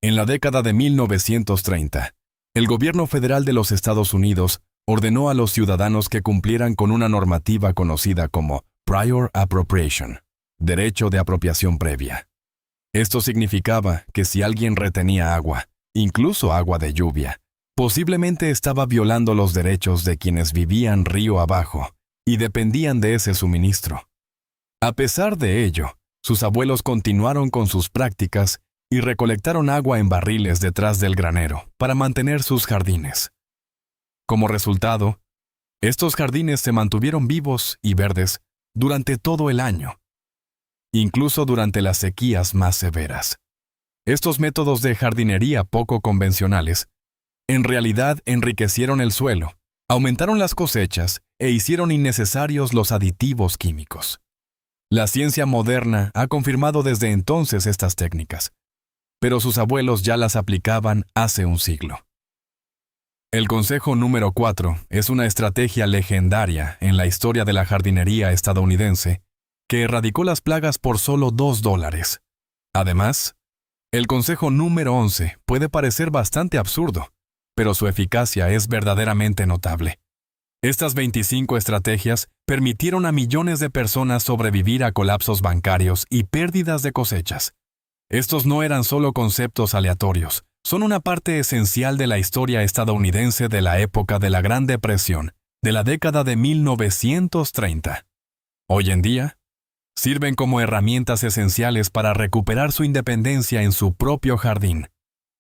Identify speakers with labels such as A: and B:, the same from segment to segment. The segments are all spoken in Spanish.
A: En la década de 1930, el gobierno federal de los Estados Unidos ordenó a los ciudadanos que cumplieran con una normativa conocida como Prior Appropriation, derecho de apropiación previa. Esto significaba que si alguien retenía agua, incluso agua de lluvia, posiblemente estaba violando los derechos de quienes vivían río abajo y dependían de ese suministro. A pesar de ello, sus abuelos continuaron con sus prácticas y recolectaron agua en barriles detrás del granero para mantener sus jardines. Como resultado, estos jardines se mantuvieron vivos y verdes durante todo el año, incluso durante las sequías más severas. Estos métodos de jardinería poco convencionales en realidad enriquecieron el suelo, aumentaron las cosechas e hicieron innecesarios los aditivos químicos. La ciencia moderna ha confirmado desde entonces estas técnicas, pero sus abuelos ya las aplicaban hace un siglo. El consejo número 4 es una estrategia legendaria en la historia de la jardinería estadounidense que erradicó las plagas por solo $2. Además, el consejo número 11 puede parecer bastante absurdo, pero su eficacia es verdaderamente notable. Estas 25 estrategias permitieron a millones de personas sobrevivir a colapsos bancarios y pérdidas de cosechas. Estos no eran solo conceptos aleatorios, son una parte esencial de la historia estadounidense de la época de la Gran Depresión, de la década de 1930. Hoy en día, sirven como herramientas esenciales para recuperar su independencia en su propio jardín.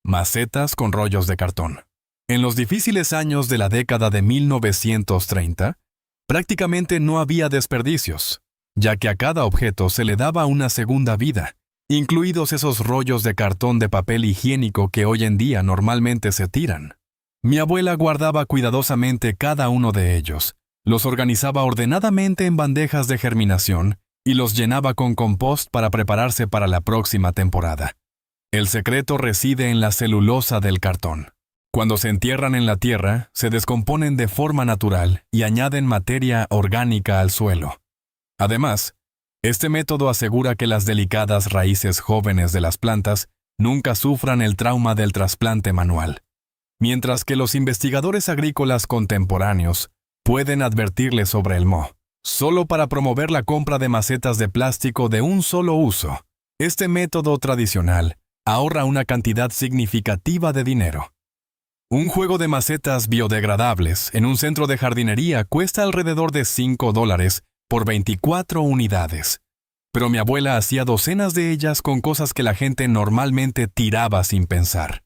A: Macetas con rollos de cartón. En los difíciles años de la década de 1930, prácticamente no había desperdicios, ya que a cada objeto se le daba una segunda vida, incluidos esos rollos de cartón de papel higiénico que hoy en día normalmente se tiran. Mi abuela guardaba cuidadosamente cada uno de ellos, los organizaba ordenadamente en bandejas de germinación y los llenaba con compost para prepararse para la próxima temporada. El secreto reside en la celulosa del cartón. Cuando se entierran en la tierra, se descomponen de forma natural y añaden materia orgánica al suelo. Además, este método asegura que las delicadas raíces jóvenes de las plantas nunca sufran el trauma del trasplante manual, mientras que los investigadores agrícolas contemporáneos pueden advertirles sobre el moho. Solo para promover la compra de macetas de plástico de un solo uso, este método tradicional ahorra una cantidad significativa de dinero. Un juego de macetas biodegradables en un centro de jardinería cuesta alrededor de $5 por 24 unidades. Pero mi abuela hacía docenas de ellas con cosas que la gente normalmente tiraba sin pensar.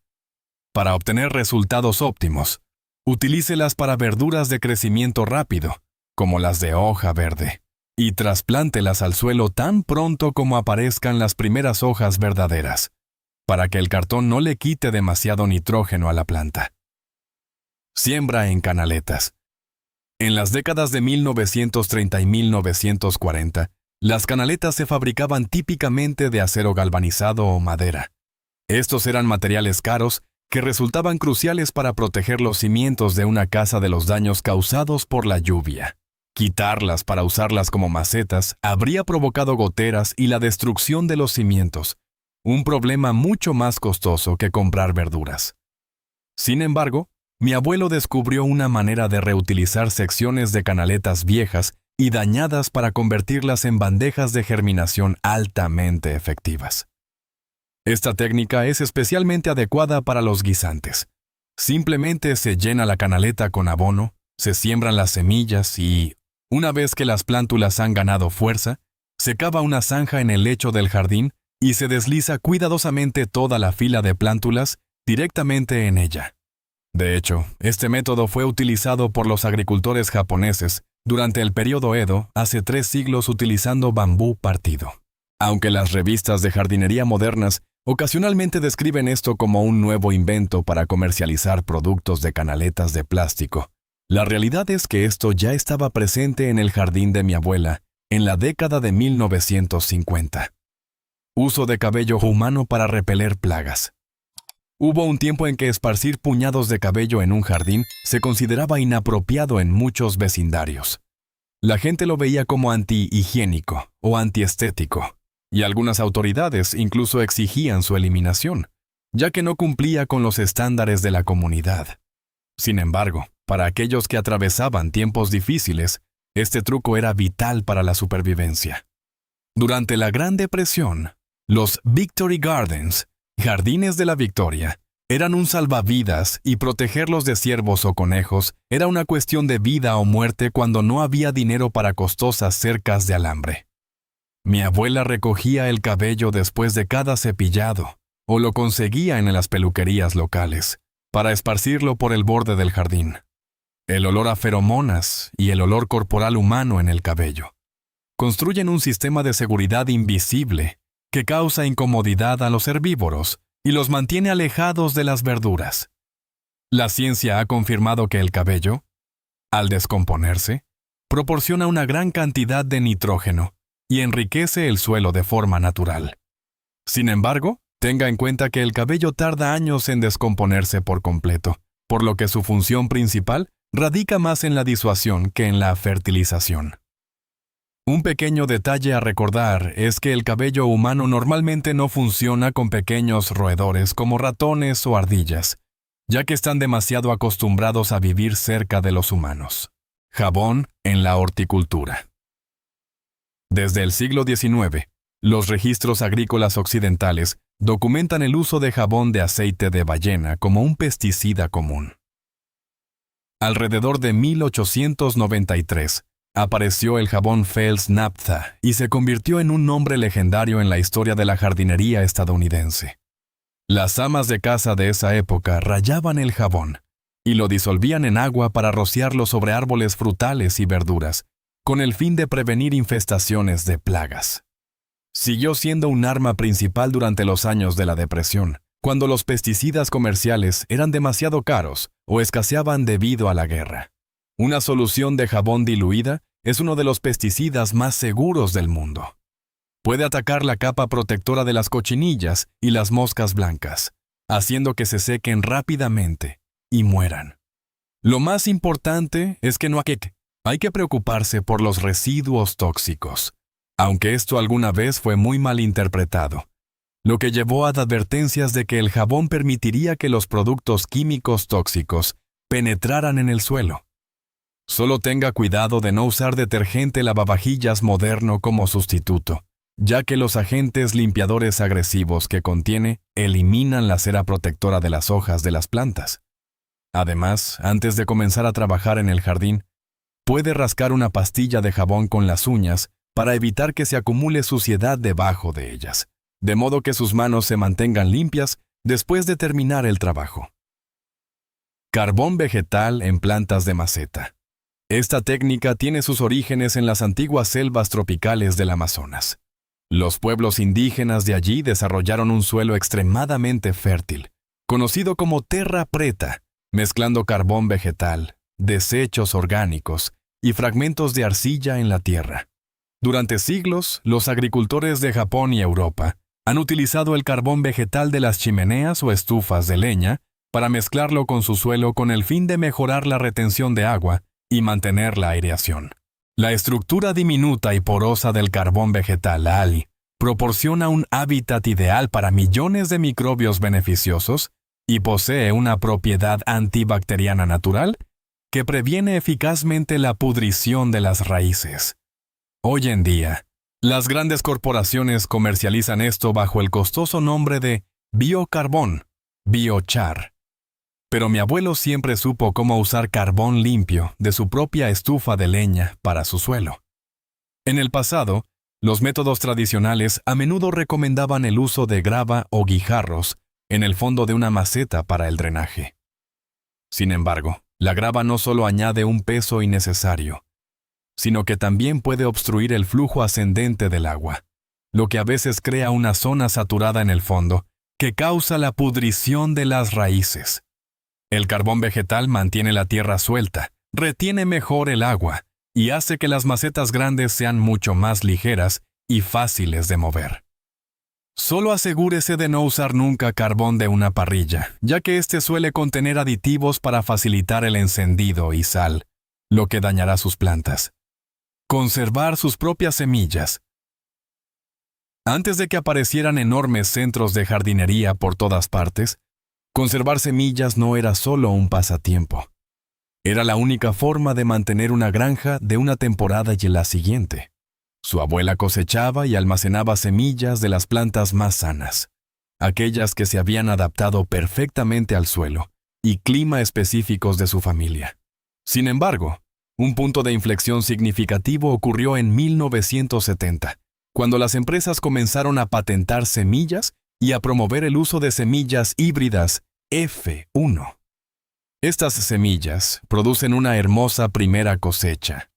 A: Para obtener resultados óptimos, utilícelas para verduras de crecimiento rápido, como las de hoja verde, y trasplántelas al suelo tan pronto como aparezcan las primeras hojas verdaderas, para que el cartón no le quite demasiado nitrógeno a la planta. Siembra en canaletas. En las décadas de 1930 y 1940, las canaletas se fabricaban típicamente de acero galvanizado o madera. Estos eran materiales caros que resultaban cruciales para proteger los cimientos de una casa de los daños causados por la lluvia. Quitarlas para usarlas como macetas habría provocado goteras y la destrucción de los cimientos, un problema mucho más costoso que comprar verduras. Sin embargo, mi abuelo descubrió una manera de reutilizar secciones de canaletas viejas y dañadas para convertirlas en bandejas de germinación altamente efectivas. Esta técnica es especialmente adecuada para los guisantes. Simplemente se llena la canaleta con abono, se siembran las semillas y, una vez que las plántulas han ganado fuerza, se cava una zanja en el lecho del jardín y se desliza cuidadosamente toda la fila de plántulas directamente en ella. De hecho, este método fue utilizado por los agricultores japoneses durante el período Edo hace 3 siglos utilizando bambú partido. Aunque las revistas de jardinería modernas ocasionalmente describen esto como un nuevo invento para comercializar productos de canaletas de plástico, la realidad es que esto ya estaba presente en el jardín de mi abuela en la década de 1950. Uso de cabello humano para repeler plagas. Hubo un tiempo en que esparcir puñados de cabello en un jardín se consideraba inapropiado en muchos vecindarios. La gente lo veía como antihigiénico o antiestético, y algunas autoridades incluso exigían su eliminación. ya que no cumplía con los estándares de la comunidad. Sin embargo, para aquellos que atravesaban tiempos difíciles, este truco era vital para la supervivencia. Durante la Gran Depresión, los Victory Gardens, Jardines de la Victoria, eran un salvavidas y protegerlos de ciervos o conejos era una cuestión de vida o muerte cuando no había dinero para costosas cercas de alambre. Mi abuela recogía el cabello después de cada cepillado, o lo conseguía en las peluquerías locales, para esparcirlo por el borde del jardín. El olor a feromonas y el olor corporal humano en el cabello construyen un sistema de seguridad invisible que causa incomodidad a los herbívoros y los mantiene alejados de las verduras. La ciencia ha confirmado que el cabello, al descomponerse, proporciona una gran cantidad de nitrógeno y enriquece el suelo de forma natural. Sin embargo, tenga en cuenta que el cabello tarda años en descomponerse por completo, por lo que su función principal radica más en la disuasión que en la fertilización. Un pequeño detalle a recordar es que el cabello humano normalmente no funciona con pequeños roedores como ratones o ardillas, ya que están demasiado acostumbrados a vivir cerca de los humanos. Jabón en la horticultura. Desde el siglo XIX, los registros agrícolas occidentales documentan el uso de jabón de aceite de ballena como un pesticida común. Alrededor de 1893, apareció el jabón Fels Naphtha y se convirtió en un nombre legendario en la historia de la jardinería estadounidense. Las amas de casa de esa época rayaban el jabón y lo disolvían en agua para rociarlo sobre árboles frutales y verduras, con el fin de prevenir infestaciones de plagas. Siguió siendo un arma principal durante los años de la Depresión, cuando los pesticidas comerciales eran demasiado caros o escaseaban debido a la guerra. Una solución de jabón diluida es uno de los pesticidas más seguros del mundo. Puede atacar la capa protectora de las cochinillas y las moscas blancas, haciendo que se sequen rápidamente y mueran. Lo más importante es que no hay que preocuparse por los residuos tóxicos, aunque esto alguna vez fue muy mal interpretado, lo que llevó a advertencias de que el jabón permitiría que los productos químicos tóxicos penetraran en el suelo. Solo tenga cuidado de no usar detergente lavavajillas moderno como sustituto, ya que los agentes limpiadores agresivos que contiene eliminan la cera protectora de las hojas de las plantas. Además, antes de comenzar a trabajar en el jardín, puede rascar una pastilla de jabón con las uñas para evitar que se acumule suciedad debajo de ellas, de modo que sus manos se mantengan limpias después de terminar el trabajo. Carbón vegetal en plantas de maceta. Esta técnica tiene sus orígenes en las antiguas selvas tropicales del Amazonas. Los pueblos indígenas de allí desarrollaron un suelo extremadamente fértil, conocido como terra preta, mezclando carbón vegetal, desechos orgánicos y fragmentos de arcilla en la tierra. Durante siglos, los agricultores de Japón y Europa han utilizado el carbón vegetal de las chimeneas o estufas de leña para mezclarlo con su suelo con el fin de mejorar la retención de agua y mantener la aireación. La estructura diminuta y porosa del carbón vegetal ALI proporciona un hábitat ideal para millones de microbios beneficiosos y posee una propiedad antibacteriana natural que previene eficazmente la pudrición de las raíces. Hoy en día, las grandes corporaciones comercializan esto bajo el costoso nombre de biocarbón, biochar. Pero mi abuelo siempre supo cómo usar carbón limpio de su propia estufa de leña para su suelo. En el pasado, los métodos tradicionales a menudo recomendaban el uso de grava o guijarros en el fondo de una maceta para el drenaje. Sin embargo, la grava no solo añade un peso innecesario, sino que también puede obstruir el flujo ascendente del agua, lo que a veces crea una zona saturada en el fondo que causa la pudrición de las raíces. El carbón vegetal mantiene la tierra suelta, retiene mejor el agua y hace que las macetas grandes sean mucho más ligeras y fáciles de mover. Solo asegúrese de no usar nunca carbón de una parrilla, ya que este suele contener aditivos para facilitar el encendido y sal, lo que dañará sus plantas. Conservar sus propias semillas. Antes de que aparecieran enormes centros de jardinería por todas partes, conservar semillas no era solo un pasatiempo. Era la única forma de mantener una granja de una temporada y la siguiente. Su abuela cosechaba y almacenaba semillas de las plantas más sanas, aquellas que se habían adaptado perfectamente al suelo y clima específicos de su familia. Sin embargo, un punto de inflexión significativo ocurrió en 1970, cuando las empresas comenzaron a patentar semillas y a promover el uso de semillas híbridas F1. Estas semillas producen una hermosa primera cosecha,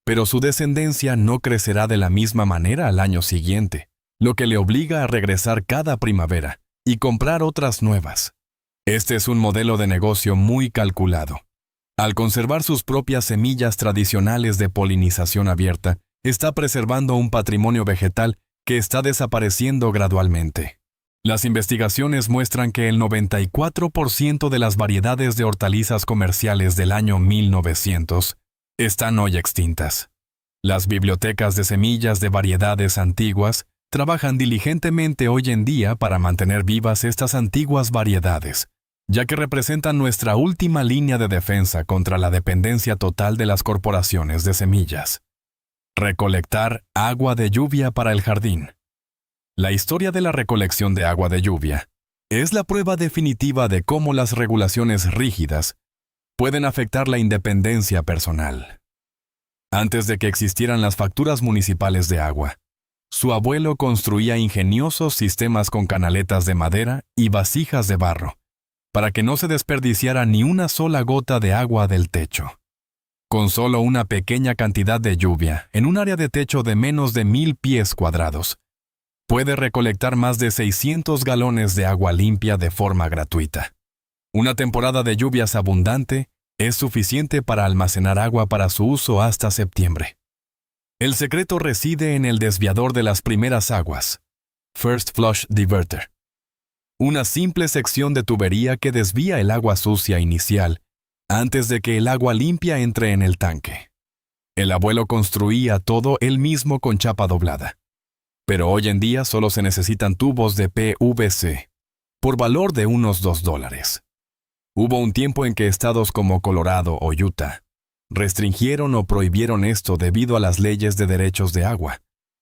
A: pero su descendencia no crecerá de la misma manera al año siguiente, lo que le obliga a regresar cada primavera y comprar otras nuevas. Este es un modelo de negocio muy calculado. Al conservar sus propias semillas tradicionales de polinización abierta, está preservando un patrimonio vegetal que está desapareciendo gradualmente. Las investigaciones muestran que el 94% de las variedades de hortalizas comerciales del año 1900 están hoy extintas. Las bibliotecas de semillas de variedades antiguas trabajan diligentemente hoy en día para mantener vivas estas antiguas variedades, ya que representan nuestra última línea de defensa contra la dependencia total de las corporaciones de semillas. Recolectar agua de lluvia para el jardín. La historia de la recolección de agua de lluvia es la prueba definitiva de cómo las regulaciones rígidas pueden afectar la independencia personal. Antes de que existieran las facturas municipales de agua, su abuelo construía ingeniosos sistemas con canaletas de madera y vasijas de barro, para que no se desperdiciara ni una sola gota de agua del techo. Con solo una pequeña cantidad de lluvia, en un área de techo de menos de 1000 pies cuadrados, puede recolectar más de 600 galones de agua limpia de forma gratuita. Una temporada de lluvias abundante es suficiente para almacenar agua para su uso hasta septiembre. El secreto reside en el desviador de las primeras aguas, First Flush Diverter. Una simple sección de tubería que desvía el agua sucia inicial antes de que el agua limpia entre en el tanque. El abuelo construía todo él mismo con chapa doblada. Pero hoy en día solo se necesitan tubos de PVC, por valor de unos $2. Hubo un tiempo en que estados como Colorado o Utah restringieron o prohibieron esto debido a las leyes de derechos de agua,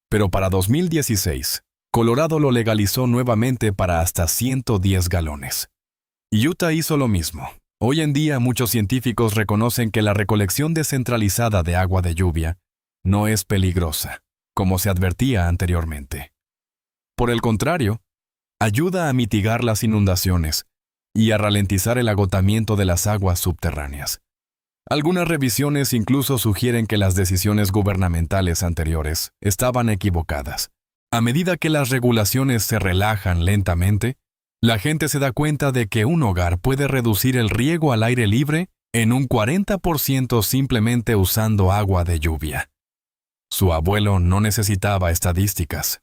A: pero para 2016, Colorado lo legalizó nuevamente para hasta 110 galones. Utah hizo lo mismo. Hoy en día muchos científicos reconocen que la recolección descentralizada de agua de lluvia no es peligrosa, como se advertía anteriormente. Por el contrario, ayuda a mitigar las inundaciones y a ralentizar el agotamiento de las aguas subterráneas. Algunas revisiones incluso sugieren que las decisiones gubernamentales anteriores estaban equivocadas. A medida que las regulaciones se relajan lentamente, la gente se da cuenta de que un hogar puede reducir el riego al aire libre en un 40% simplemente usando agua de lluvia. Su abuelo no necesitaba estadísticas.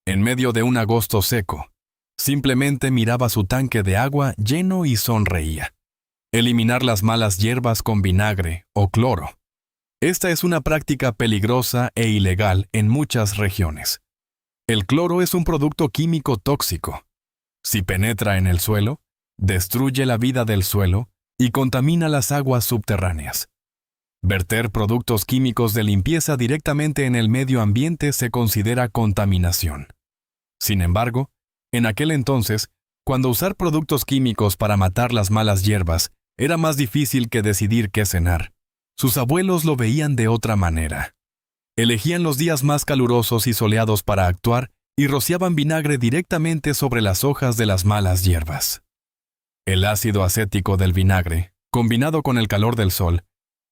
A: En medio de un agosto seco, simplemente miraba su tanque de agua lleno y sonreía. Eliminar las malas hierbas con vinagre o cloro. Esta es una práctica peligrosa e ilegal en muchas regiones. El cloro es un producto químico tóxico. Si penetra en el suelo, destruye la vida del suelo y contamina las aguas subterráneas. Verter productos químicos de limpieza directamente en el medio ambiente se considera contaminación. Sin embargo, en aquel entonces, cuando usar productos químicos para matar las malas hierbas era más difícil que decidir qué cenar, sus abuelos lo veían de otra manera. Elegían los días más calurosos y soleados para actuar y rociaban vinagre directamente sobre las hojas de las malas hierbas. El ácido acético del vinagre, combinado con el calor del sol,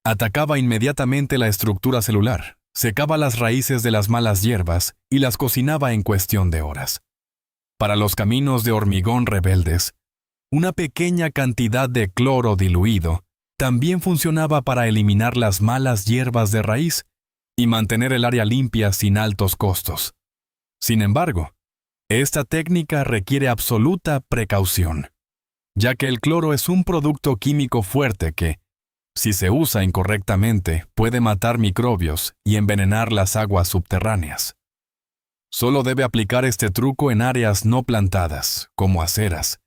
A: atacaba inmediatamente la estructura celular, secaba las raíces de las malas hierbas y las cocinaba en cuestión de horas. Para los caminos de hormigón rebeldes, una pequeña cantidad de cloro diluido también funcionaba para eliminar las malas hierbas de raíz y mantener el área limpia sin altos costos. Sin embargo, esta técnica requiere absoluta precaución, ya que el cloro es un producto químico fuerte que, si se usa incorrectamente, puede matar microbios y envenenar las aguas subterráneas. Solo debe aplicar este truco en áreas no plantadas, como aceras,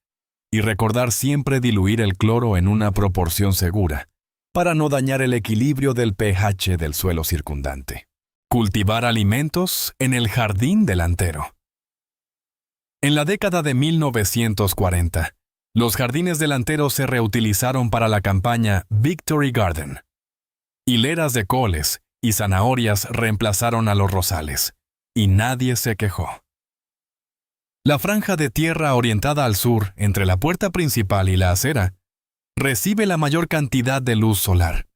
A: y recordar siempre diluir el cloro en una proporción segura, para no dañar el equilibrio del pH del suelo circundante. Cultivar alimentos en el jardín delantero. En la década de 1940, los jardines delanteros se reutilizaron para la campaña Victory Garden. Hileras de coles y zanahorias reemplazaron a los rosales, y nadie se quejó. La franja de tierra orientada al sur, entre la puerta principal y la acera, recibe la mayor cantidad de luz solar,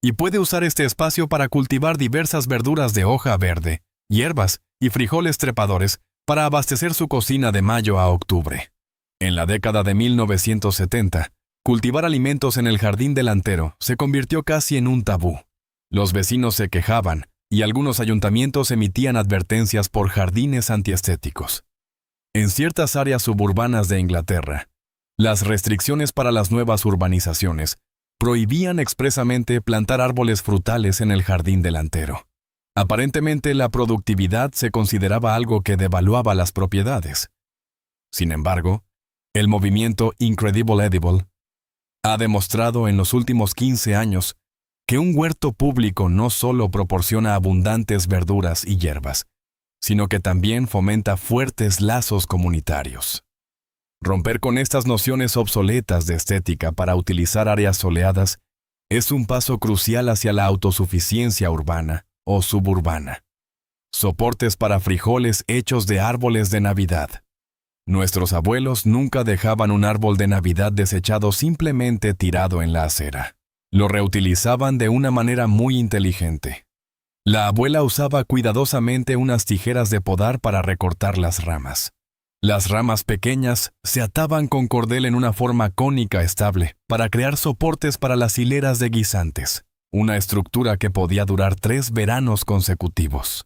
A: y puede usar este espacio para cultivar diversas verduras de hoja verde, hierbas y frijoles trepadores para abastecer su cocina de mayo a octubre. En la década de 1970, cultivar alimentos en el jardín delantero se convirtió casi en un tabú. Los vecinos se quejaban y algunos ayuntamientos emitían advertencias por jardines antiestéticos. En ciertas áreas suburbanas de Inglaterra, las restricciones para las nuevas urbanizaciones prohibían expresamente plantar árboles frutales en el jardín delantero. Aparentemente, la productividad se consideraba algo que devaluaba las propiedades. Sin embargo, el movimiento Incredible Edible ha demostrado en los últimos 15 años que un huerto público no solo proporciona abundantes verduras y hierbas, sino que también fomenta fuertes lazos comunitarios. Romper con estas nociones obsoletas de estética para utilizar áreas soleadas es un paso crucial hacia la autosuficiencia urbana o suburbana. Soportes para frijoles hechos de árboles de Navidad. Nuestros abuelos nunca dejaban un árbol de Navidad desechado simplemente tirado en la acera. Lo reutilizaban de una manera muy inteligente. La abuela usaba cuidadosamente unas tijeras de podar para recortar las ramas. Las ramas pequeñas se ataban con cordel en una forma cónica estable para crear soportes para las hileras de guisantes, una estructura que podía durar 3 veranos consecutivos.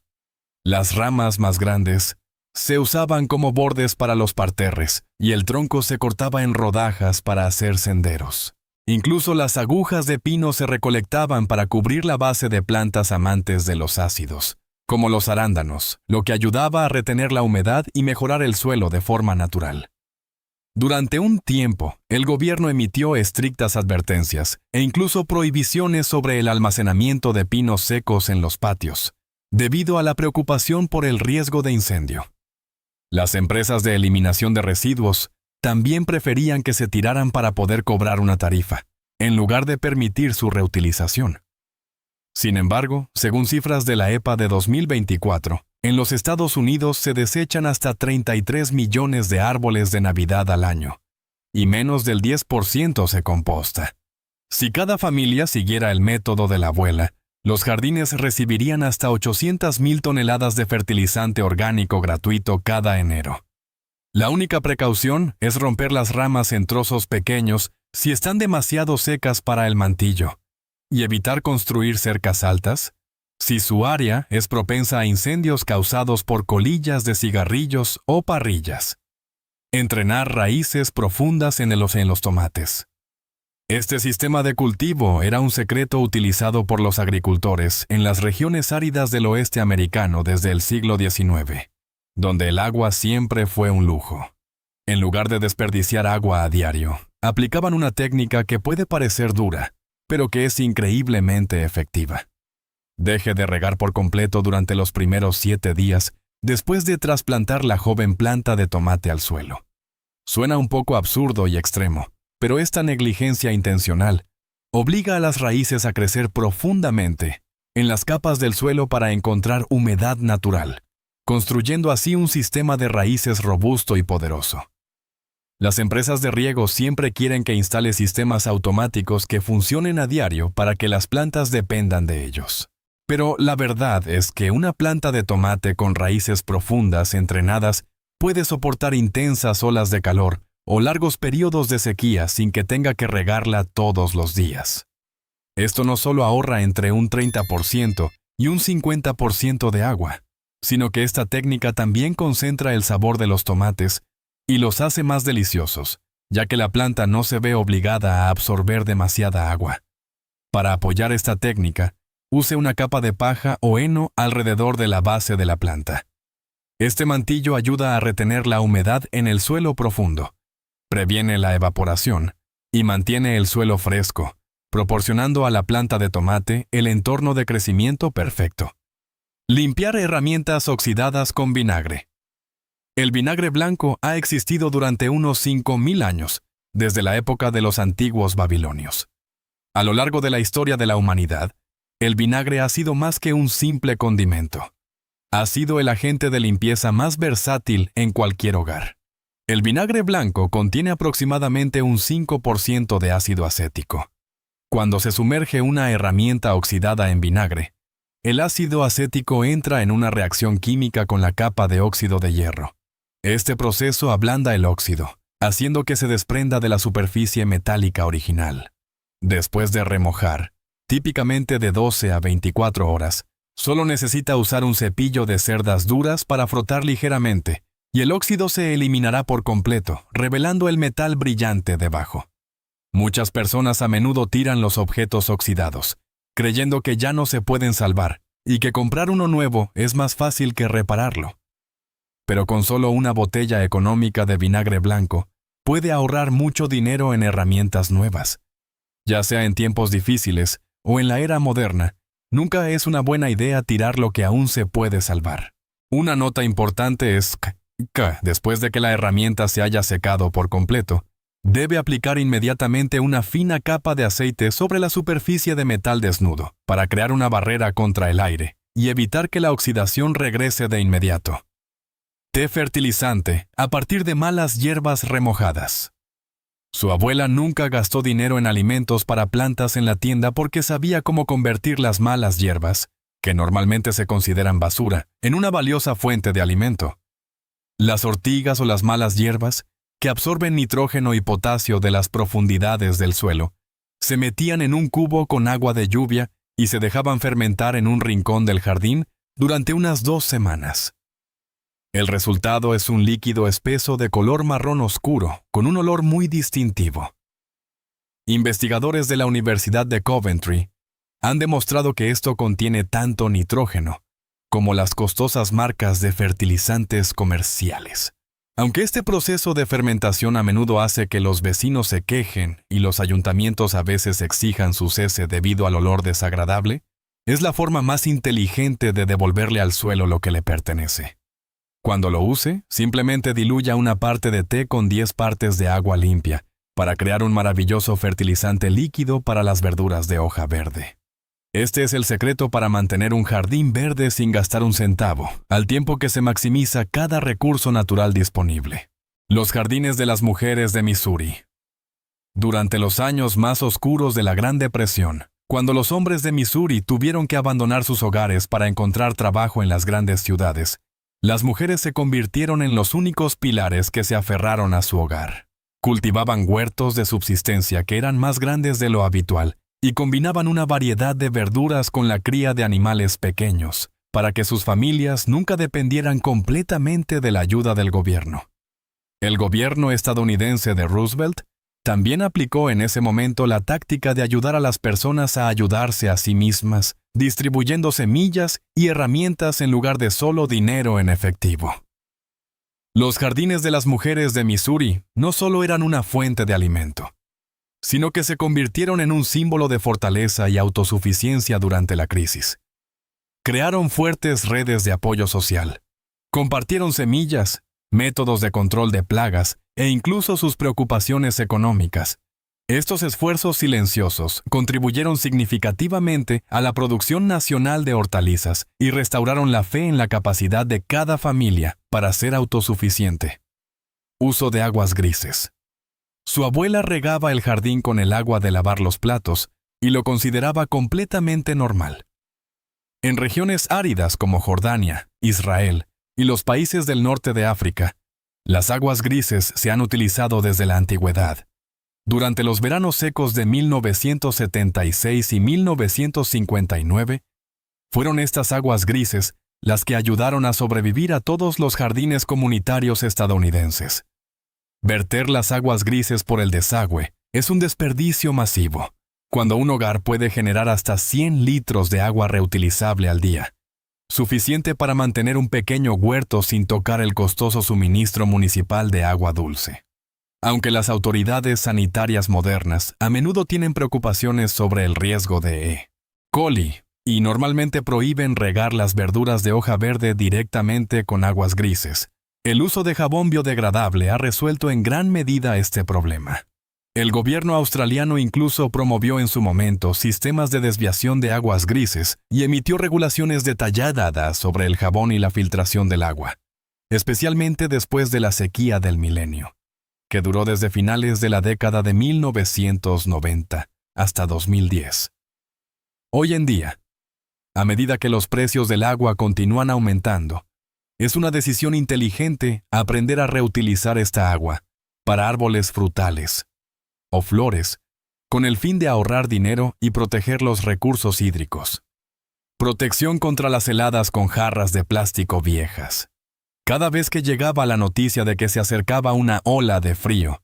A: Las ramas más grandes se usaban como bordes para los parterres y el tronco se cortaba en rodajas para hacer senderos. Incluso las agujas de pino se recolectaban para cubrir la base de plantas amantes de los ácidos, como los arándanos, lo que ayudaba a retener la humedad y mejorar el suelo de forma natural. Durante un tiempo, el gobierno emitió estrictas advertencias e incluso prohibiciones sobre el almacenamiento de pinos secos en los patios, debido a la preocupación por el riesgo de incendio. Las empresas de eliminación de residuos también preferían que se tiraran para poder cobrar una tarifa, en lugar de permitir su reutilización. Sin embargo, según cifras de la EPA de 2024, en los Estados Unidos se desechan hasta 33 millones de árboles de Navidad al año, y menos del 10% se composta. Si cada familia siguiera el método de la abuela, los jardines recibirían hasta 800,000 toneladas de fertilizante orgánico gratuito cada enero. La única precaución es romper las ramas en trozos pequeños si están demasiado secas para el mantillo, y evitar construir cercas altas si su área es propensa a incendios causados por colillas de cigarrillos o parrillas. Entrenar raíces profundas en los tomates. Este sistema de cultivo era un secreto utilizado por los agricultores en las regiones áridas del oeste americano desde el siglo XIX, donde el agua siempre fue un lujo. En lugar de desperdiciar agua a diario, aplicaban una técnica que puede parecer dura, pero que es increíblemente efectiva. Deje de regar por completo durante los primeros 7 días después de trasplantar la joven planta de tomate al suelo. Suena un poco absurdo y extremo, pero esta negligencia intencional obliga a las raíces a crecer profundamente en las capas del suelo para encontrar humedad natural, construyendo así un sistema de raíces robusto y poderoso. Las empresas de riego siempre quieren que instale sistemas automáticos que funcionen a diario para que las plantas dependan de ellos. Pero la verdad es que una planta de tomate con raíces profundas entrenadas puede soportar intensas olas de calor o largos periodos de sequía sin que tenga que regarla todos los días. Esto no solo ahorra entre un 30% y un 50% de agua, sino que esta técnica también concentra el sabor de los tomates y los hace más deliciosos, ya que la planta no se ve obligada a absorber demasiada agua. Para apoyar esta técnica, use una capa de paja o heno alrededor de la base de la planta. Este mantillo ayuda a retener la humedad en el suelo profundo, previene la evaporación y mantiene el suelo fresco, proporcionando a la planta de tomate el entorno de crecimiento perfecto. Limpiar herramientas oxidadas con vinagre. El vinagre blanco ha existido durante unos 5.000 años, desde la época de los antiguos babilonios. A lo largo de la historia de la humanidad, el vinagre ha sido más que un simple condimento. Ha sido el agente de limpieza más versátil en cualquier hogar. El vinagre blanco contiene aproximadamente un 5% de ácido acético. Cuando se sumerge una herramienta oxidada en vinagre, el ácido acético entra en una reacción química con la capa de óxido de hierro. Este proceso ablanda el óxido, haciendo que se desprenda de la superficie metálica original. Después de remojar, típicamente de 12 a 24 horas, solo necesita usar un cepillo de cerdas duras para frotar ligeramente, y el óxido se eliminará por completo, revelando el metal brillante debajo. Muchas personas a menudo tiran los objetos oxidados, creyendo que ya no se pueden salvar, y que comprar uno nuevo es más fácil que repararlo. Pero con solo una botella económica de vinagre blanco, puede ahorrar mucho dinero en herramientas nuevas. Ya sea en tiempos difíciles o en la era moderna, nunca es una buena idea tirar lo que aún se puede salvar. Una nota importante es que, después de que la herramienta se haya secado por completo, debe aplicar inmediatamente una fina capa de aceite sobre la superficie de metal desnudo, para crear una barrera contra el aire y evitar que la oxidación regrese de inmediato. Té fertilizante a partir de malas hierbas remojadas. Su abuela nunca gastó dinero en alimentos para plantas en la tienda porque sabía cómo convertir las malas hierbas, que normalmente se consideran basura, en una valiosa fuente de alimento. Las ortigas o las malas hierbas, que absorben nitrógeno y potasio de las profundidades del suelo, se metían en un cubo con agua de lluvia y se dejaban fermentar en un rincón del jardín durante unas 2 semanas. El resultado es un líquido espeso de color marrón oscuro, con un olor muy distintivo. Investigadores de la Universidad de Coventry han demostrado que esto contiene tanto nitrógeno como las costosas marcas de fertilizantes comerciales. Aunque este proceso de fermentación a menudo hace que los vecinos se quejen y los ayuntamientos a veces exijan su cese debido al olor desagradable, es la forma más inteligente de devolverle al suelo lo que le pertenece. Cuando lo use, simplemente diluya una parte de té con 10 partes de agua limpia, para crear un maravilloso fertilizante líquido para las verduras de hoja verde. Este es el secreto para mantener un jardín verde sin gastar un centavo, al tiempo que se maximiza cada recurso natural disponible. Los jardines de las mujeres de Missouri. Durante los años más oscuros de la Gran Depresión, cuando los hombres de Missouri tuvieron que abandonar sus hogares para encontrar trabajo en las grandes ciudades, las mujeres se convirtieron en los únicos pilares que se aferraron a su hogar. Cultivaban huertos de subsistencia que eran más grandes de lo habitual y combinaban una variedad de verduras con la cría de animales pequeños, para que sus familias nunca dependieran completamente de la ayuda del gobierno. El gobierno estadounidense de Roosevelt también aplicó en ese momento la táctica de ayudar a las personas a ayudarse a sí mismas, distribuyendo semillas y herramientas en lugar de solo dinero en efectivo. Los jardines de las mujeres de Missouri no solo eran una fuente de alimento, sino que se convirtieron en un símbolo de fortaleza y autosuficiencia durante la crisis. Crearon fuertes redes de apoyo social, compartieron semillas, métodos de control de plagas e incluso sus preocupaciones económicas. Estos esfuerzos silenciosos contribuyeron significativamente a la producción nacional de hortalizas y restauraron la fe en la capacidad de cada familia para ser autosuficiente. Uso de aguas grises. Su abuela regaba el jardín con el agua de lavar los platos y lo consideraba completamente normal. En regiones áridas como Jordania, Israel y los países del norte de África, las aguas grises se han utilizado desde la antigüedad. Durante los veranos secos de 1976 y 1959, fueron estas aguas grises las que ayudaron a sobrevivir a todos los jardines comunitarios estadounidenses. Verter las aguas grises por el desagüe es un desperdicio masivo, cuando un hogar puede generar hasta 100 litros de agua reutilizable al día. suficiente para mantener un pequeño huerto sin tocar el costoso suministro municipal de agua dulce. Aunque las autoridades sanitarias modernas a menudo tienen preocupaciones sobre el riesgo de E. coli y normalmente prohíben regar las verduras de hoja verde directamente con aguas grises, el uso de jabón biodegradable ha resuelto en gran medida este problema. El gobierno australiano incluso promovió en su momento sistemas de desviación de aguas grises y emitió regulaciones detalladas sobre el jabón y la filtración del agua, especialmente después de la sequía del milenio, que duró desde finales de la década de 1990 hasta 2010. Hoy en día, a medida que los precios del agua continúan aumentando, es una decisión inteligente aprender a reutilizar esta agua para árboles frutales o flores, con el fin de ahorrar dinero y proteger los recursos hídricos. Protección contra las heladas con jarras de plástico viejas. Cada vez que llegaba la noticia de que se acercaba una ola de frío,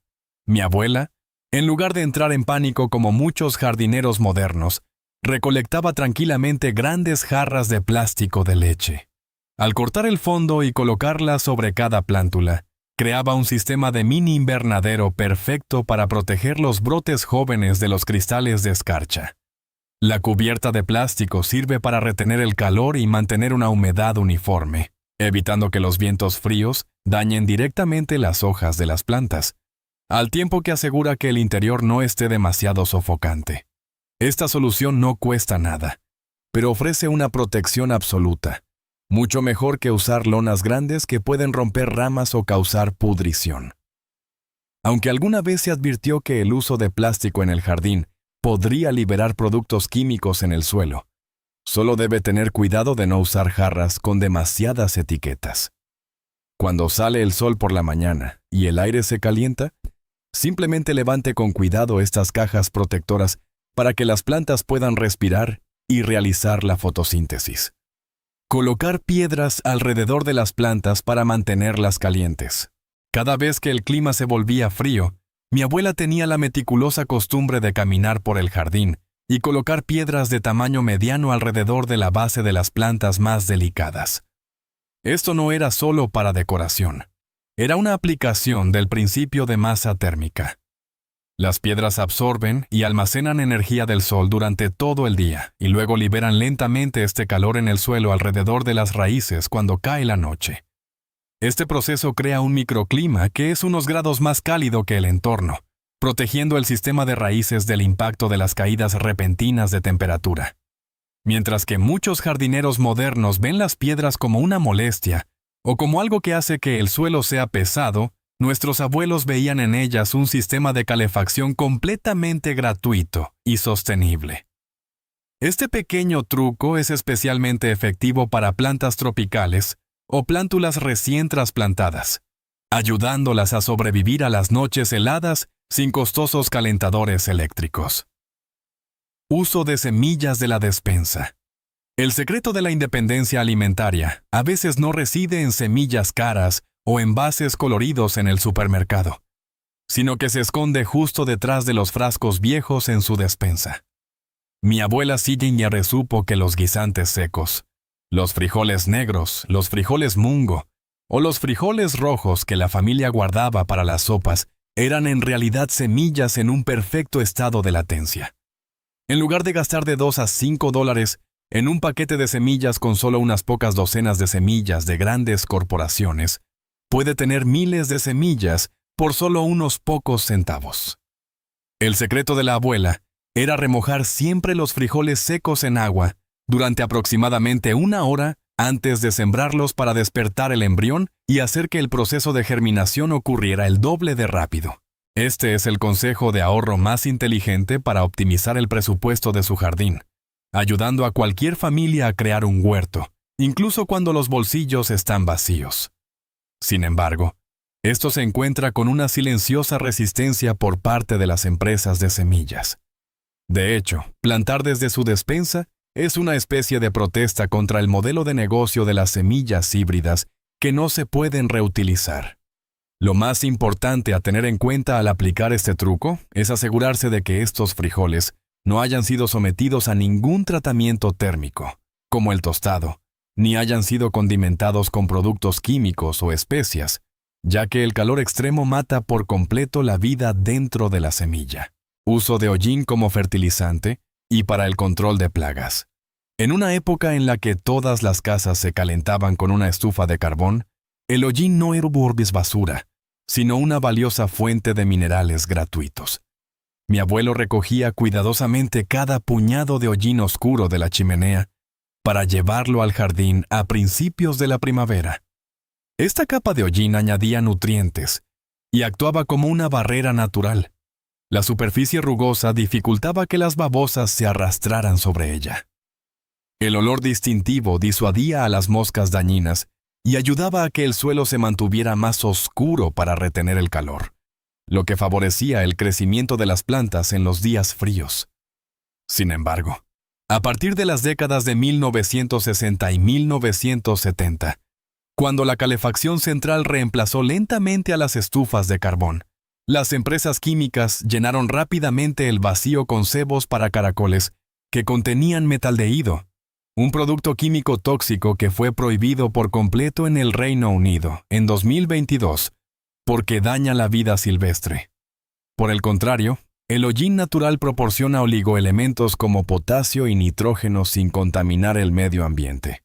A: mi abuela, en lugar de entrar en pánico como muchos jardineros modernos, recolectaba tranquilamente grandes jarras de plástico de leche. Al cortar el fondo y colocarlas sobre cada plántula, creaba un sistema de mini invernadero perfecto para proteger los brotes jóvenes de los cristales de escarcha. La cubierta de plástico sirve para retener el calor y mantener una humedad uniforme, evitando que los vientos fríos dañen directamente las hojas de las plantas, al tiempo que asegura que el interior no esté demasiado sofocante. Esta solución no cuesta nada, pero ofrece una protección absoluta, mucho mejor que usar lonas grandes que pueden romper ramas o causar pudrición. Aunque alguna vez se advirtió que el uso de plástico en el jardín podría liberar productos químicos en el suelo, solo debe tener cuidado de no usar jarras con demasiadas etiquetas. Cuando sale el sol por la mañana y el aire se calienta, simplemente levante con cuidado estas cajas protectoras para que las plantas puedan respirar y realizar la fotosíntesis. Colocar piedras alrededor de las plantas para mantenerlas calientes. Cada vez que el clima se volvía frío, mi abuela tenía la meticulosa costumbre de caminar por el jardín y colocar piedras de tamaño mediano alrededor de la base de las plantas más delicadas. Esto no era solo para decoración, era una aplicación del principio de masa térmica. Las piedras absorben y almacenan energía del sol durante todo el día y luego liberan lentamente este calor en el suelo alrededor de las raíces cuando cae la noche. Este proceso crea un microclima que es unos grados más cálido que el entorno, protegiendo el sistema de raíces del impacto de las caídas repentinas de temperatura. Mientras que muchos jardineros modernos ven las piedras como una molestia o como algo que hace que el suelo sea pesado, nuestros abuelos veían en ellas un sistema de calefacción completamente gratuito y sostenible. Este pequeño truco es especialmente efectivo para plantas tropicales o plántulas recién trasplantadas, ayudándolas a sobrevivir a las noches heladas sin costosos calentadores eléctricos. Uso de semillas de la despensa. El secreto de la independencia alimentaria a veces no reside en semillas caras o envases coloridos en el supermercado, sino que se esconde justo detrás de los frascos viejos en su despensa. Mi abuela Sillinger supo que los guisantes secos, los frijoles negros, los frijoles mungo o los frijoles rojos que la familia guardaba para las sopas eran en realidad semillas en un perfecto estado de latencia. En lugar de gastar de $2 a $5 en un paquete de semillas con solo unas pocas docenas de semillas de grandes corporaciones, puede tener miles de semillas por solo unos pocos centavos. El secreto de la abuela era remojar siempre los frijoles secos en agua durante aproximadamente 1 hora antes de sembrarlos para despertar el embrión y hacer que el proceso de germinación ocurriera el doble de rápido. Este es el consejo de ahorro más inteligente para optimizar el presupuesto de su jardín, ayudando a cualquier familia a crear un huerto, incluso cuando los bolsillos están vacíos. Sin embargo, esto se encuentra con una silenciosa resistencia por parte de las empresas de semillas. De hecho, plantar desde su despensa es una especie de protesta contra el modelo de negocio de las semillas híbridas que no se pueden reutilizar. Lo más importante a tener en cuenta al aplicar este truco es asegurarse de que estos frijoles no hayan sido sometidos a ningún tratamiento térmico, como el tostado, ni hayan sido condimentados con productos químicos o especias, ya que el calor extremo mata por completo la vida dentro de la semilla. Uso de hollín como fertilizante y para el control de plagas. En una época en la que todas las casas se calentaban con una estufa de carbón, el hollín no era basura, sino una valiosa fuente de minerales gratuitos. Mi abuelo recogía cuidadosamente cada puñado de hollín oscuro de la chimenea para llevarlo al jardín a principios de la primavera. Esta capa de hollín añadía nutrientes y actuaba como una barrera natural. La superficie rugosa dificultaba que las babosas se arrastraran sobre ella. El olor distintivo disuadía a las moscas dañinas y ayudaba a que el suelo se mantuviera más oscuro para retener el calor, lo que favorecía el crecimiento de las plantas en los días fríos. Sin embargo, a partir de las décadas de 1960 y 1970, cuando la calefacción central reemplazó lentamente a las estufas de carbón, las empresas químicas llenaron rápidamente el vacío con cebos para caracoles que contenían metaldehído, un producto químico tóxico que fue prohibido por completo en el Reino Unido en 2022 porque daña la vida silvestre. Por el contrario, el hollín natural proporciona oligoelementos como potasio y nitrógeno sin contaminar el medio ambiente.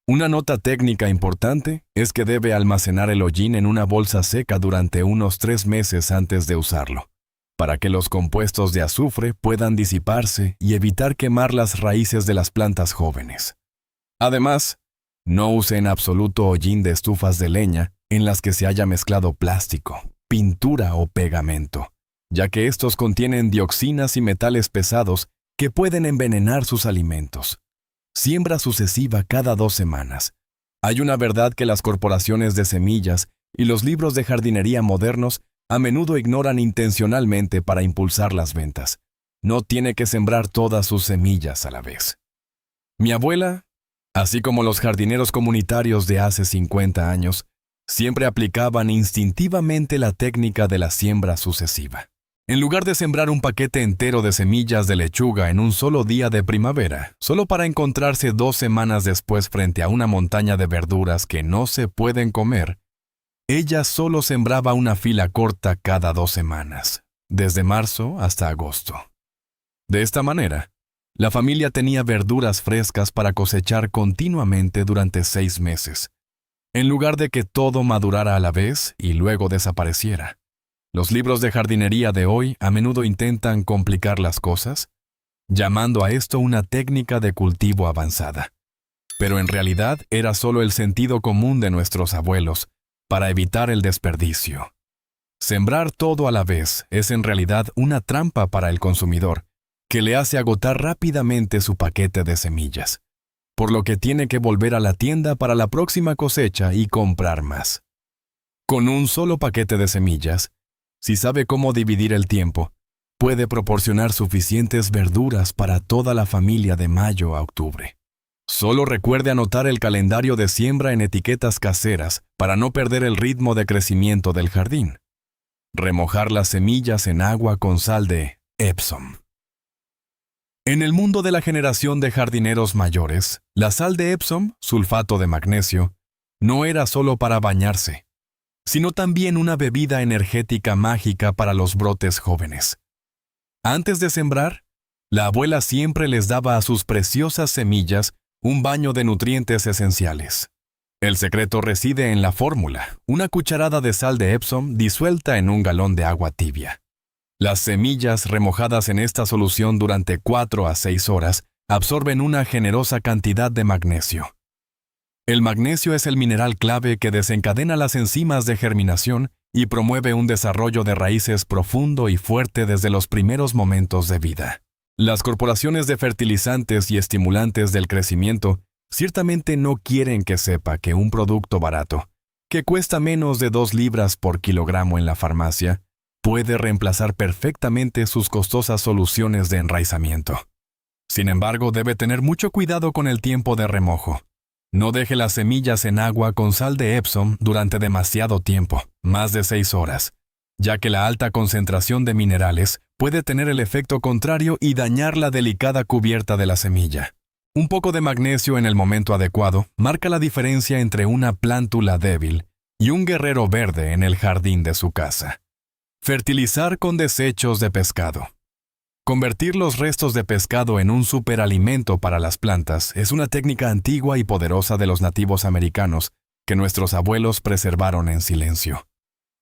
A: Una nota técnica importante es que debe almacenar el hollín en una bolsa seca durante unos 3 meses antes de usarlo, para que los compuestos de azufre puedan disiparse y evitar quemar las raíces de las plantas jóvenes. Además, no use en absoluto hollín de estufas de leña en las que se haya mezclado plástico, pintura o pegamento, ya que estos contienen dioxinas y metales pesados que pueden envenenar sus alimentos. Siembra sucesiva cada 2 semanas. Hay una verdad que las corporaciones de semillas y los libros de jardinería modernos a menudo ignoran intencionalmente para impulsar las ventas. No tiene que sembrar todas sus semillas a la vez. Mi abuela, así como los jardineros comunitarios de hace 50 años, siempre aplicaban instintivamente la técnica de la siembra sucesiva. En lugar de sembrar un paquete entero de semillas de lechuga en un solo día de primavera, solo para encontrarse 2 semanas después frente a una montaña de verduras que no se pueden comer, ella solo sembraba una fila corta cada 2 semanas, desde marzo hasta agosto. De esta manera, la familia tenía verduras frescas para cosechar continuamente durante 6 meses, en lugar de que todo madurara a la vez y luego desapareciera. Los libros de jardinería de hoy a menudo intentan complicar las cosas, llamando a esto una técnica de cultivo avanzada. Pero en realidad era solo el sentido común de nuestros abuelos para evitar el desperdicio. Sembrar todo a la vez es en realidad una trampa para el consumidor, que le hace agotar rápidamente su paquete de semillas, por lo que tiene que volver a la tienda para la próxima cosecha y comprar más. Con un solo paquete de semillas, si sabe cómo dividir el tiempo, puede proporcionar suficientes verduras para toda la familia de mayo a octubre. Solo recuerde anotar el calendario de siembra en etiquetas caseras para no perder el ritmo de crecimiento del jardín. Remojar las semillas en agua con sal de Epsom. En el mundo de la generación de jardineros mayores, la sal de Epsom, sulfato de magnesio, no era solo para bañarse, sino también una bebida energética mágica para los brotes jóvenes. Antes de sembrar, la abuela siempre les daba a sus preciosas semillas un baño de nutrientes esenciales. El secreto reside en la fórmula, una cucharada de sal de Epsom disuelta en un galón de agua tibia. Las semillas remojadas en esta solución durante 4 a 6 horas absorben una generosa cantidad de magnesio. El magnesio es el mineral clave que desencadena las enzimas de germinación y promueve un desarrollo de raíces profundo y fuerte desde los primeros momentos de vida. Las corporaciones de fertilizantes y estimulantes del crecimiento ciertamente no quieren que sepa que un producto barato, que cuesta menos de 2 libras por kilogramo en la farmacia, puede reemplazar perfectamente sus costosas soluciones de enraizamiento. Sin embargo, debe tener mucho cuidado con el tiempo de remojo. No deje las semillas en agua con sal de Epsom durante demasiado tiempo, más de 6 horas, ya que la alta concentración de minerales puede tener el efecto contrario y dañar la delicada cubierta de la semilla. Un poco de magnesio en el momento adecuado marca la diferencia entre una plántula débil y un guerrero verde en el jardín de su casa. Fertilizar con desechos de pescado. Convertir los restos de pescado en un superalimento para las plantas es una técnica antigua y poderosa de los nativos americanos que nuestros abuelos preservaron en silencio.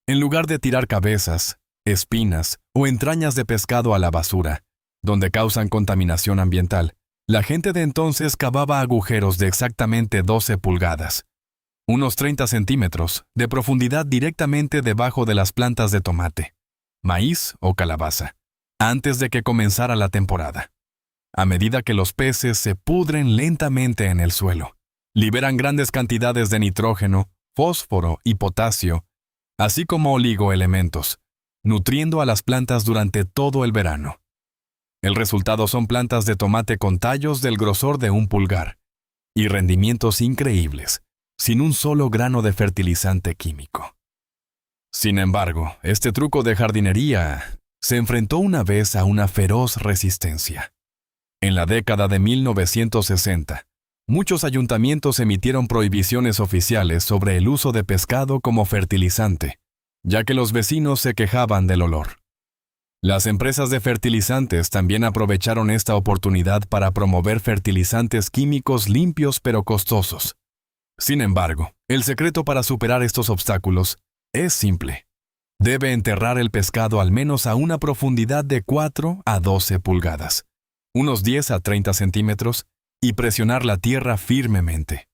A: En lugar de tirar cabezas, espinas o entrañas de pescado a la basura, donde causan contaminación ambiental, la gente de entonces cavaba agujeros de exactamente 12 pulgadas, unos 30 centímetros, de profundidad directamente debajo de las plantas de tomate, maíz o calabaza, antes de que comenzara la temporada. A medida que los peces se pudren lentamente en el suelo, liberan grandes cantidades de nitrógeno, fósforo y potasio, así como oligoelementos, nutriendo a las plantas durante todo el verano. El resultado son plantas de tomate con tallos del grosor de un pulgar y rendimientos increíbles, sin un solo grano de fertilizante químico. Sin embargo, este truco de jardinería se enfrentó una vez a una feroz resistencia. En la década de 1960, muchos ayuntamientos emitieron prohibiciones oficiales sobre el uso de pescado como fertilizante, ya que los vecinos se quejaban del olor. Las empresas de fertilizantes también aprovecharon esta oportunidad para promover fertilizantes químicos limpios pero costosos. Sin embargo, el secreto para superar estos obstáculos es simple. Debe enterrar el pescado al menos a una profundidad de 4 a 12 pulgadas, unos 10 a 30 centímetros, y presionar la tierra firmemente.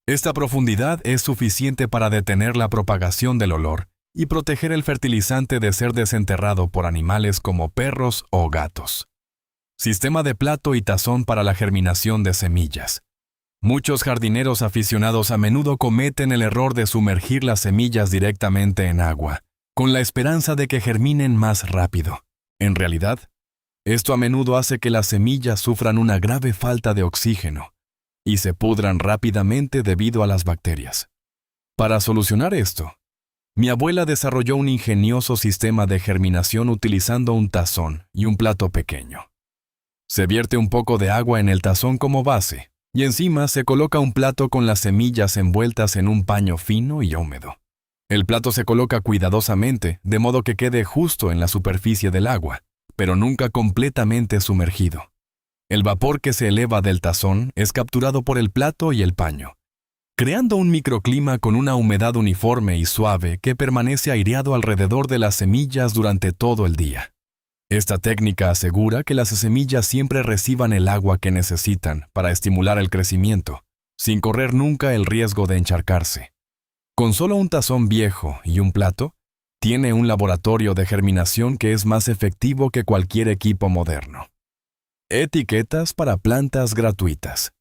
A: Esta profundidad es suficiente para detener la propagación del olor y proteger el fertilizante de ser desenterrado por animales como perros o gatos. Sistema de plato y tazón para la germinación de semillas. Muchos jardineros aficionados a menudo cometen el error de sumergir las semillas directamente en agua, con la esperanza de que germinen más rápido. En realidad, esto a menudo hace que las semillas sufran una grave falta de oxígeno y se pudran rápidamente debido a las bacterias. Para solucionar esto, mi abuela desarrolló un ingenioso sistema de germinación utilizando un tazón y un plato pequeño. Se vierte un poco de agua en el tazón como base, y encima se coloca un plato con las semillas envueltas en un paño fino y húmedo. El plato se coloca cuidadosamente, de modo que quede justo en la superficie del agua, pero nunca completamente sumergido. El vapor que se eleva del tazón es capturado por el plato y el paño, creando un microclima con una humedad uniforme y suave que permanece aireado alrededor de las semillas durante todo el día. Esta técnica asegura que las semillas siempre reciban el agua que necesitan para estimular el crecimiento, sin correr nunca el riesgo de encharcarse. Con solo un tazón viejo y un plato, tiene un laboratorio de germinación que es más efectivo que cualquier equipo moderno. Etiquetas para plantas gratuitas.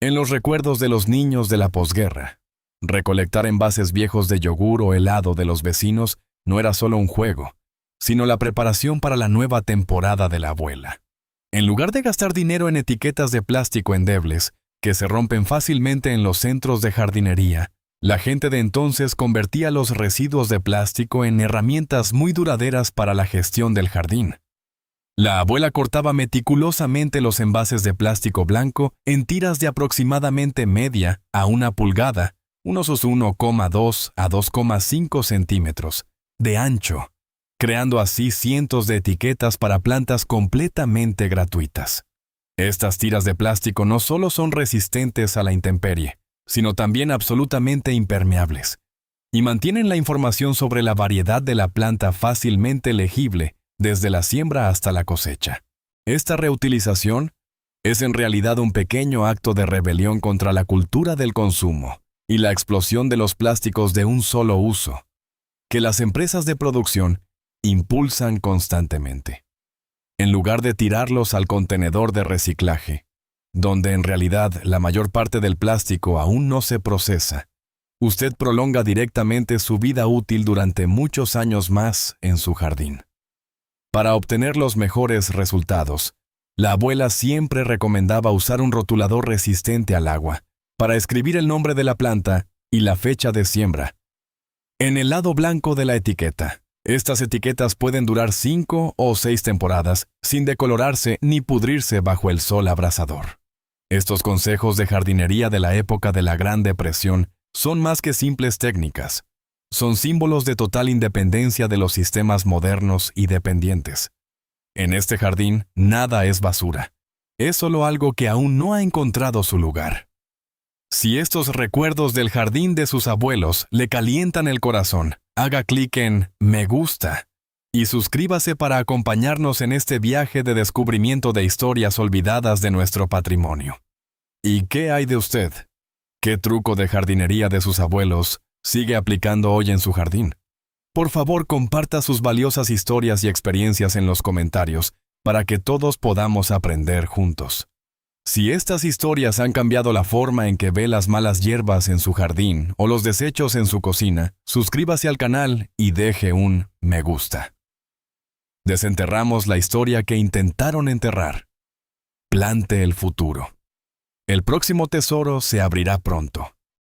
A: En los recuerdos de los niños de la posguerra, recolectar envases viejos de yogur o helado de los vecinos no era solo un juego, sino la preparación para la nueva temporada de la abuela. En lugar de gastar dinero en etiquetas de plástico endebles, que se rompen fácilmente en los centros de jardinería, la gente de entonces convertía los residuos de plástico en herramientas muy duraderas para la gestión del jardín. La abuela cortaba meticulosamente los envases de plástico blanco en tiras de aproximadamente media a 1 pulgada, unos 1,2 a 2,5 centímetros, de ancho, creando así cientos de etiquetas para plantas completamente gratuitas. Estas tiras de plástico no solo son resistentes a la intemperie, sino también absolutamente impermeables, y mantienen la información sobre la variedad de la planta fácilmente legible desde la siembra hasta la cosecha. Esta reutilización es en realidad un pequeño acto de rebelión contra la cultura del consumo y la explosión de los plásticos de un solo uso, que las empresas de producción impulsan constantemente. En lugar de tirarlos al contenedor de reciclaje, donde en realidad la mayor parte del plástico aún no se procesa, usted prolonga directamente su vida útil durante muchos años más en su jardín. Para obtener los mejores resultados, la abuela siempre recomendaba usar un rotulador resistente al agua para escribir el nombre de la planta y la fecha de siembra. En el lado blanco de la etiqueta, estas etiquetas pueden durar 5 o 6 temporadas sin decolorarse ni pudrirse bajo el sol abrasador. Estos consejos de jardinería de la época de la Gran Depresión son más que simples técnicas. Son símbolos de total independencia de los sistemas modernos y dependientes. En este jardín, nada es basura. Es solo algo que aún no ha encontrado su lugar. Si estos recuerdos del jardín de sus abuelos le calientan el corazón, haga clic en Me gusta y suscríbase para acompañarnos en este viaje de descubrimiento de historias olvidadas de nuestro patrimonio. ¿Y qué hay de usted? ¿Qué truco de jardinería de sus abuelos sigue aplicando hoy en su jardín? Por favor, comparta sus valiosas historias y experiencias en los comentarios para que todos podamos aprender juntos. Si estas historias han cambiado la forma en que ve las malas hierbas en su jardín o los desechos en su cocina, suscríbase al canal y deje un me gusta. Desenterramos la historia que intentaron enterrar. Plante el futuro. El próximo tesoro se abrirá pronto.